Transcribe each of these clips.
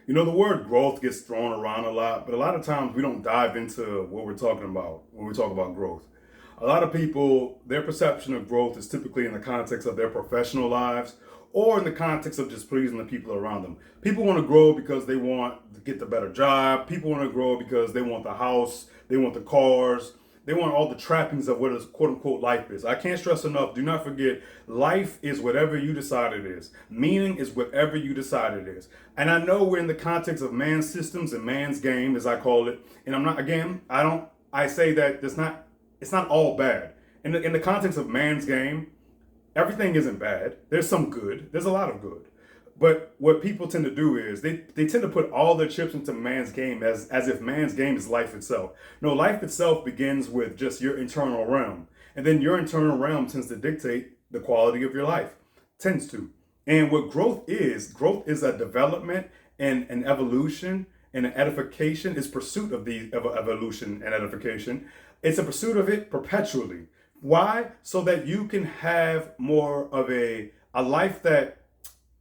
You know, the word growth gets thrown around a lot, but a lot of times we don't dive into what we're talking about when we talk about growth. A lot of people, their perception of growth is typically in the context of their professional lives or in the context of just pleasing the people around them. People want to grow because they want to get the better job. People want to grow because they want the house, they want the cars, they want all the trappings of what is quote unquote life is. I can't stress enough, do not forget, life is whatever you decide it is. Meaning is whatever you decide it is. And I know we're in the context of man's systems and man's game, as I call it. And I'm not, again, I say that it's not all bad. In the context of man's game, everything isn't bad. There's some good. There's a lot of good. But what people tend to do is they tend to put all their chips into man's game as if man's game is life itself. No, life itself begins with just your internal realm. And then your internal realm tends to dictate the quality of your life. Tends to. And what growth is a development and an evolution and an edification is pursuit of the of evolution and edification. It's a pursuit of it perpetually. Why? So that you can have more of a life that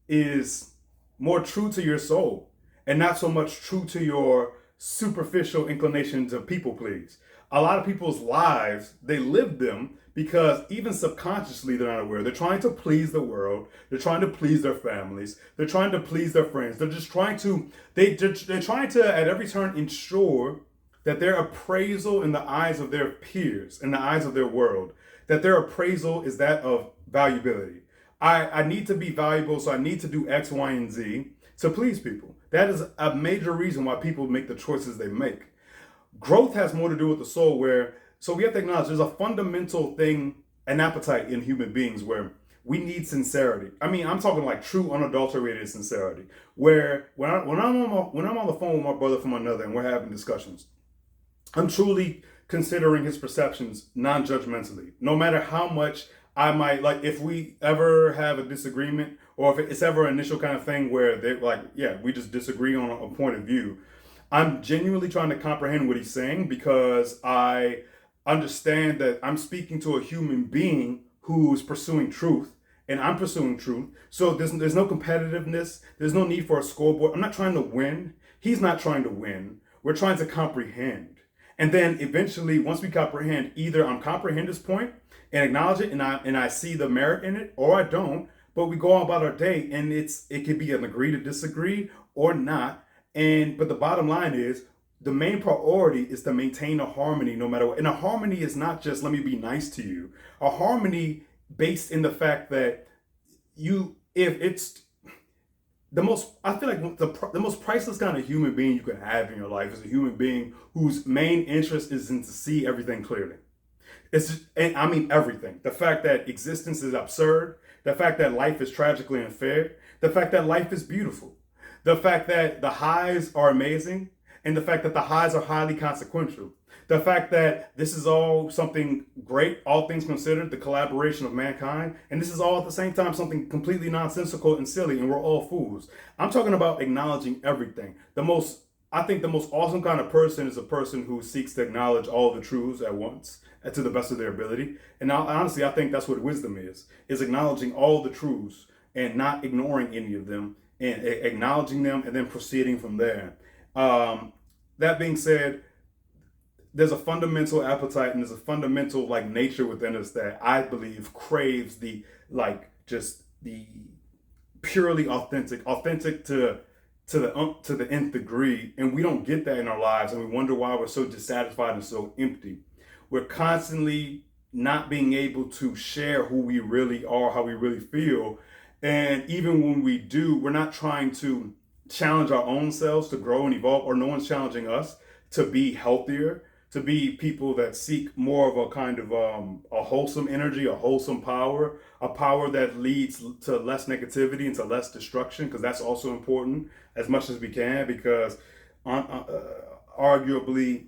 is more true to your soul and not so much true to your superficial inclination to people please. A lot of people's lives, they live them because even subconsciously they're not aware. They're trying to please the world. They're trying to please their families. They're trying to please their friends. They're just trying to, they're trying to at every turn ensure that their appraisal in the eyes of their peers, in the eyes of their world, that their appraisal is that of valuability. I need to be valuable, so I need to do X, Y, and Z to please people. That is a major reason why people make the choices they make. Growth has more to do with the soul, so we have to acknowledge there's a fundamental thing, an appetite in human beings where we need sincerity. I mean, I'm talking like true, unadulterated sincerity. Where when I'm on the phone with my brother from another and we're having discussions, I'm truly considering his perceptions non-judgmentally, no matter how much I might like. If we ever have a disagreement, or if it's ever an initial kind of thing where they like, yeah, we just disagree on a point of view, I'm genuinely trying to comprehend what he's saying because I understand that I'm speaking to a human being who's pursuing truth and I'm pursuing truth. So there's no competitiveness. There's no need for a scoreboard. I'm not trying to win. He's not trying to win. We're trying to comprehend. And then eventually, once we comprehend, either I'm comprehend this point and acknowledge it, and I see the merit in it, or I don't. But we go on about our day, and it could be an agree to disagree or not. But the bottom line is the main priority is to maintain a harmony no matter what. And a harmony is not just let me be nice to you. A harmony based in the fact that if it's the most, I feel like the most priceless kind of human being you can have in your life is a human being whose main interest is in to see everything clearly. And I mean everything. The fact that existence is absurd, the fact that life is tragically unfair, the fact that life is beautiful, the fact that the highs are amazing, and the fact that the highs are highly consequential. The fact that this is all something great, all things considered, the collaboration of mankind, and this is all at the same time something completely nonsensical and silly, and we're all fools. I'm talking about acknowledging everything. I think the most awesome kind of person is a person who seeks to acknowledge all the truths at once, and to the best of their ability. And now, honestly, I think that's what wisdom is acknowledging all the truths and not ignoring any of them, and acknowledging them and then proceeding from there. That being said, there's a fundamental appetite and there's a fundamental like nature within us that I believe craves the like just the purely authentic to the nth degree, and we don't get that in our lives, and we wonder why we're so dissatisfied and so empty. We're constantly not being able to share who we really are, how we really feel, and even when we do, we're not trying to challenge our own selves to grow and evolve, or no one's challenging us to be healthier, to be people that seek more of a kind of a wholesome energy, a wholesome power, a power that leads to less negativity and to less destruction, because that's also important as much as we can, because arguably,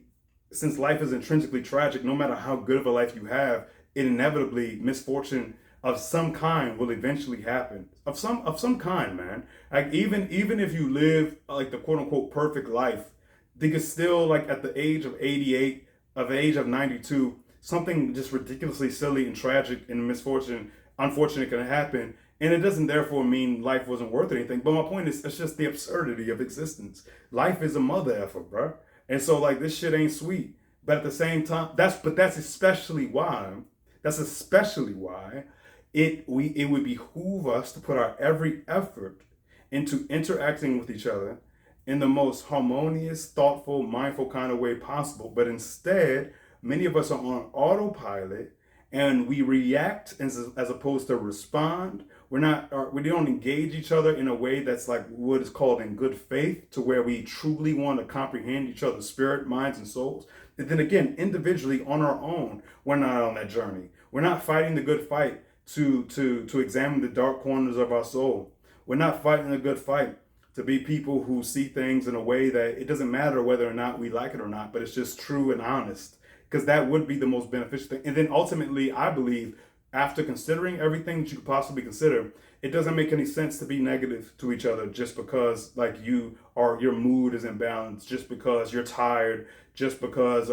since life is intrinsically tragic, no matter how good of a life you have, it inevitably misfortune of some kind will eventually happen. Of some kind, man. Like even if you live like the quote unquote perfect life, they could still like at the age of 88, of the age of 92, something just ridiculously silly and tragic and misfortune, unfortunate can happen. And it doesn't therefore mean life wasn't worth anything. But my point is, it's just the absurdity of existence. Life is a mother effer, bro. And so like this shit ain't sweet. But at the same time, that's especially why. That's especially why it would behoove us to put our every effort into interacting with each other in the most harmonious, thoughtful, mindful kind of way possible. But instead, many of us are on autopilot and we react as opposed to respond. We don't engage each other in a way that's like what is called in good faith, to where we truly want to comprehend each other's spirit, minds, and souls. And then again, individually on our own, we're not on that journey. We're not fighting the good fight to examine the dark corners of our soul. We're not fighting a good fight to be people who see things in a way that it doesn't matter whether or not we like it or not, but it's just true and honest, because that would be the most beneficial thing. And then ultimately, I believe, after considering everything that you could possibly consider, it doesn't make any sense to be negative to each other just because like your mood is imbalanced, just because you're tired, just because,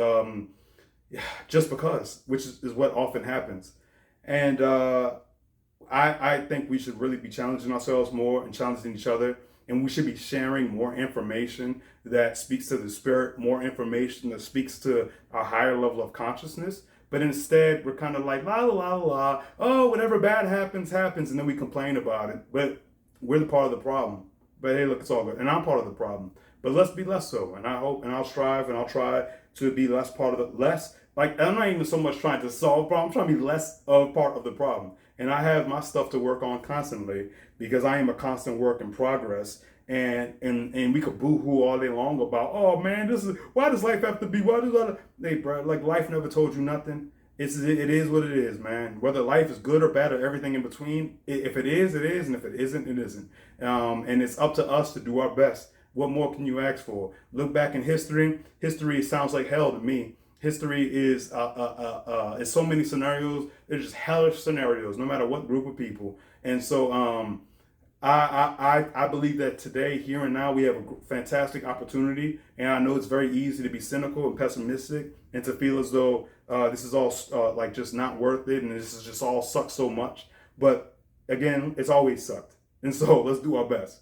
which is what often happens. And I think we should really be challenging ourselves more and challenging each other. And we should be sharing more information that speaks to the spirit, more information that speaks to a higher level of consciousness. But instead, we're kind of like, la, la, la, la, oh, whatever bad happens, happens. And then we complain about it. But we're the part of the problem. But hey, look, it's all good. And I'm part of the problem. But let's be less so. And I hope, and I'll strive, and I'll try to be less part of the, less, like, I'm not even so much trying to solve problems. I'm trying to be less of part of the problem. And I have my stuff to work on constantly, because I am a constant work in progress. And we could boo-hoo all day long about, oh man, why does life have to be, why does that, hey bro, like life never told you nothing. It is what it is, man. Whether life is good or bad or everything in between, if it is, it is, and if it isn't, it isn't. And it's up to us to do our best. What more can you ask for? Look back in history. History sounds like hell to me. History is so many scenarios. They're just hellish scenarios, no matter what group of people. And so I believe that today, here and now, we have a fantastic opportunity. And I know it's very easy to be cynical and pessimistic and to feel as though this is all like just not worth it, and this is just all sucks so much. But again, it's always sucked. And so let's do our best.